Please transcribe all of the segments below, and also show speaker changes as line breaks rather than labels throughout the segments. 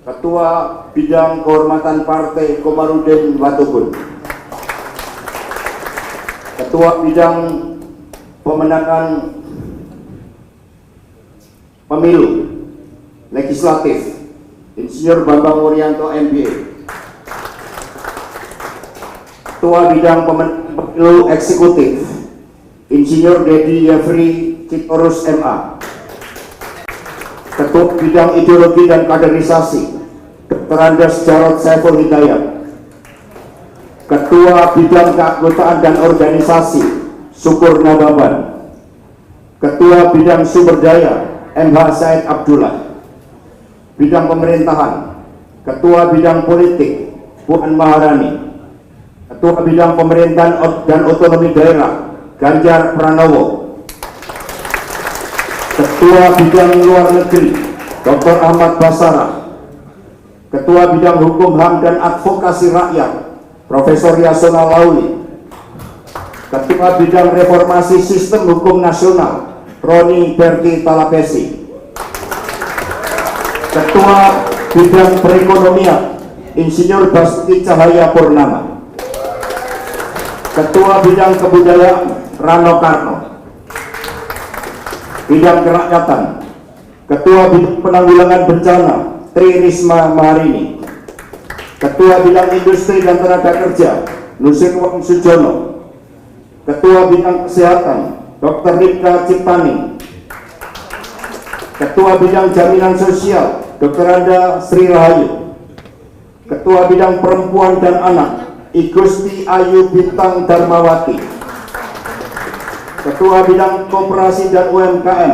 Ketua Bidang Kehormatan Partai Komarudin Watubun, Ketua Bidang Pemenangan Pemilu Legislatif Insinyur Bambang Wuryanto MBA, Ketua Bidang Pemilu Eksekutif Insinyur Dedi Yefri Citorus MA, Ketua Bidang Ideologi dan Kaderisasi Dr. Andes Jarod Saiful Hidayat, Ketua Bidang Keanggotaan dan Organisasi Syukur Nababan, Ketua Bidang Sumber Daya MH Said Abdullah, Bidang Pemerintahan Ketua Bidang Politik Puan Maharani, Ketua Bidang Pemerintahan dan Otonomi Daerah Ganjar Pranowo, Ketua Bidang Luar Negeri Dr. Ahmad Basarah, Ketua Bidang Hukum HAM dan Advokasi Rakyat Profesor Yasona Lauli, Ketua Bidang Reformasi Sistem Hukum Nasional Roni Berti Talapesi, Ketua Bidang Perekonomian Insinyur Basuki Cahaya Purnama, Ketua Bidang Kebudayaan Rano Karno, Bidang Kerakyatan Ketua Bidang Penanggulangan Bencana Tri Risma Maharini, Ketua Bidang Industri dan Tenaga Kerja Nusirwan Sujono, Ketua Bidang Kesehatan Dr. Rika Ciptani, Ketua Bidang Jaminan Sosial Dr. Anda Sri Rahayu, Ketua Bidang Perempuan dan Anak Igusti Ayu Bintang Darmawati, Ketua Bidang Koperasi dan UMKM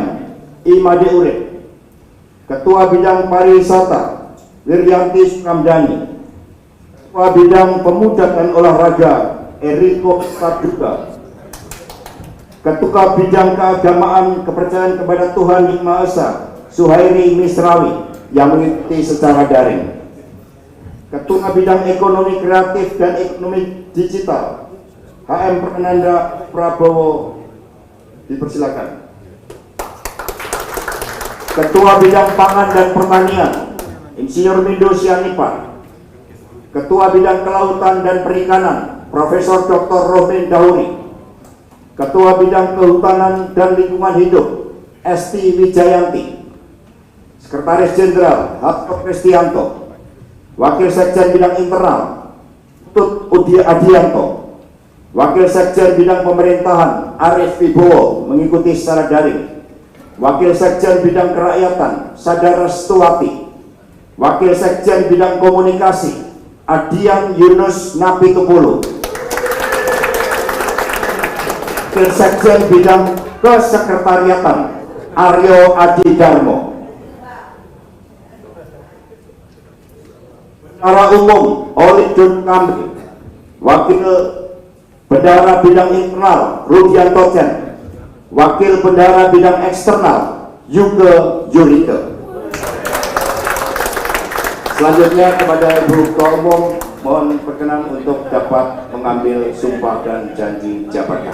Imade Urip, Ketua Bidang Pariwisata Wiryanti Sukamdani, Ketua Bidang Pemuda dan Olahraga Eriko Saduga, Ketua Bidang Keagamaan Kepercayaan kepada Tuhan Yang Maha Esa Suhairi Misrawi yang mengikuti secara daring, Ketua Bidang Ekonomi Kreatif dan Ekonomi Digital HM Prananda Prabowo, dipersilakan. Ketua Bidang Pangan dan Pertanian Insinyur Mindo Sianipar, Ketua Bidang Kelautan dan Perikanan Profesor Dr. Rohmin Dauri, Ketua Bidang Kehutanan dan Lingkungan Hidup Esti Wijayanti, Sekretaris Jenderal Hasto Kristianto, Wakil Sekjen Bidang Internal Tut Udi Adianto, Wakil Sekjen Bidang Pemerintahan Arif Wibowo mengikuti secara daring, Wakil Sekjen Bidang Kerakyatan Sadar Restuati, Wakil Sekjen Bidang Komunikasi Adian Yunus Nabi Tupulu, Wakil Sekjen Bidang Kesekretariatan Aryo Adi Darmo, Bendahara Umum Olidun Kamri, Wakil Bendahara Bidang Internal Rudianto Chen, Wakil Bendahara Bidang Eksternal Yuge Yurike. Selanjutnya kepada Ibu Ketua Umum mohon berkenan untuk dapat mengambil sumpah dan janji jabatan.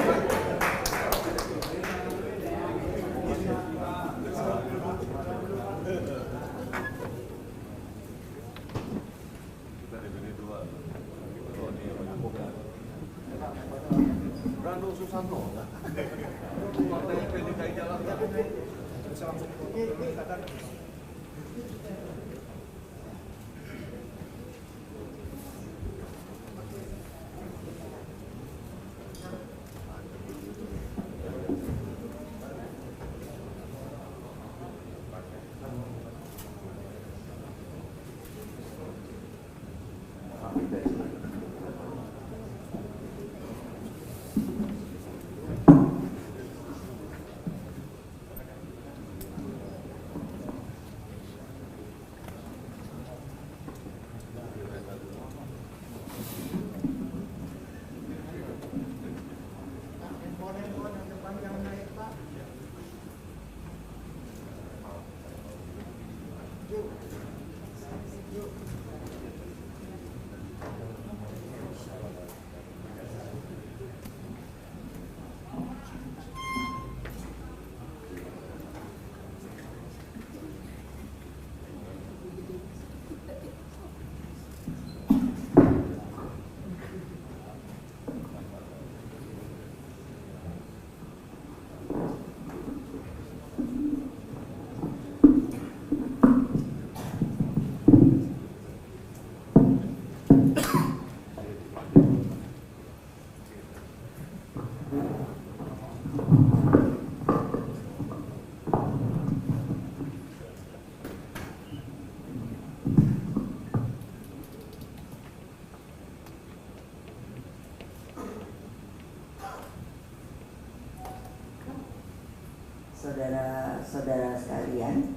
saudara sekalian,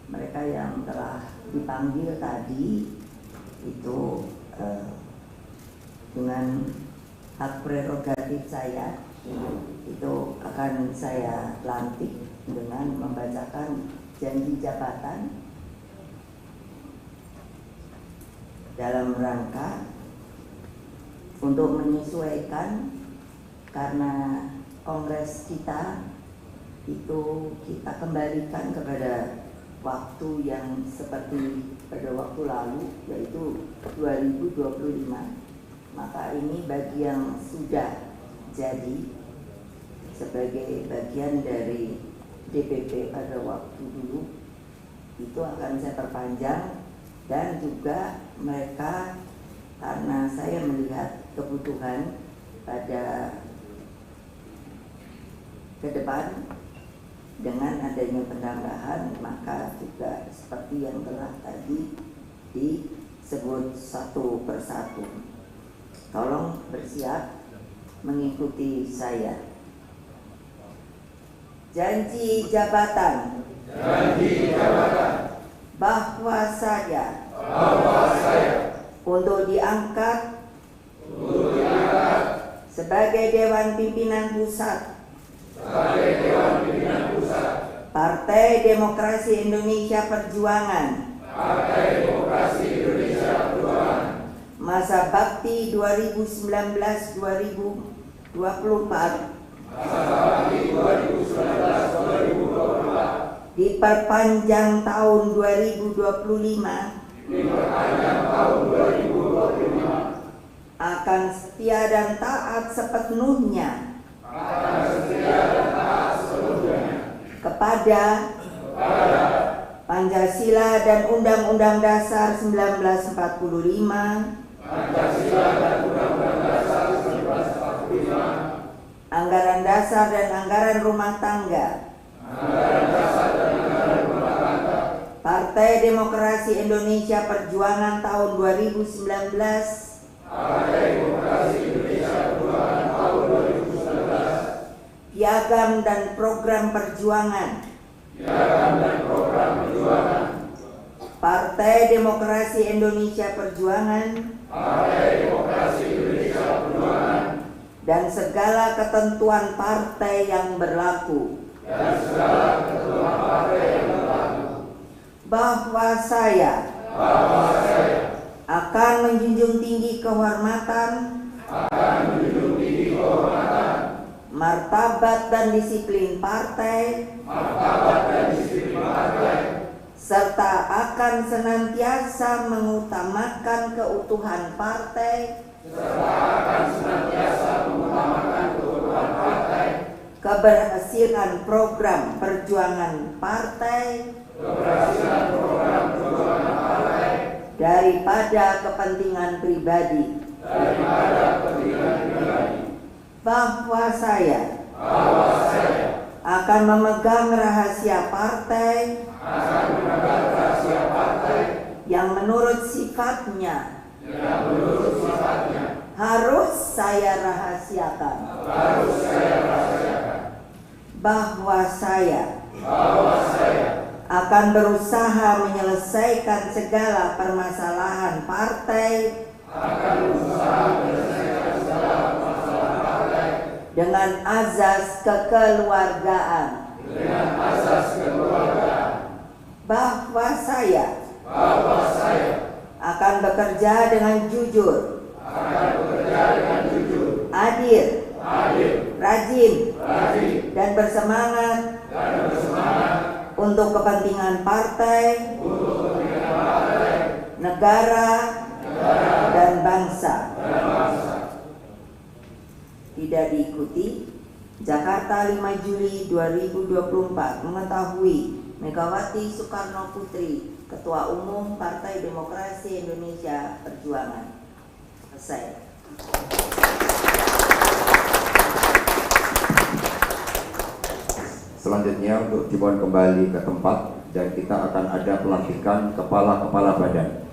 mereka yang telah dipanggil tadi itu dengan hak prerogatif saya itu akan saya lantik dengan membacakan janji jabatan dalam rangka untuk menyesuaikan, karena kongres kita itu kita kembalikan kepada waktu yang seperti pada waktu lalu, yaitu 2025. Maka ini bagi yang sudah jadi sebagai bagian dari DPP pada waktu dulu itu akan saya perpanjang, dan juga mereka, karena saya melihat kebutuhan pada ke depan dengan adanya penambahan, maka juga seperti yang telah tadi disebut satu persatu. Tolong bersiap mengikuti saya. Janji jabatan.
Janji jabatan.
Bahwa saya untuk diangkat sebagai Dewan Pimpinan Pusat Partai Demokrasi Indonesia Perjuangan masa bakti 2019-2024 diperpanjang tahun 2025 akan setia dan taat sepenuhnya kepada Pancasila dan Undang-Undang Dasar 1945, anggaran dasar dan anggaran rumah tangga, Partai Demokrasi Indonesia Perjuangan tahun 2019, piagam dan program perjuangan, Partai Demokrasi Indonesia Perjuangan, dan segala ketentuan partai yang berlaku. Bahwa saya akan menjunjung tinggi kehormatan, martabat dan disiplin partai, serta akan senantiasa mengutamakan keutuhan partai, keberhasilan program perjuangan partai, daripada kepentingan pribadi. Bahwa saya akan memegang rahasia partai yang menurut sifatnya harus saya rahasiakan. Bahwa saya akan berusaha menyelesaikan segala permasalahan partai dengan azas kekeluargaan. Bahwa saya akan bekerja dengan jujur, adil, rajin, dan bersemangat untuk kepentingan partai, negara, dan bangsa. Tidak diikuti. Jakarta 5 Juli 2024. Mengetahui Megawati Soekarno Putri, Ketua Umum Partai Demokrasi Indonesia Perjuangan. Selesai.
Selanjutnya untuk dimohon kembali ke tempat, dan kita akan ada pelantikan kepala-kepala badan.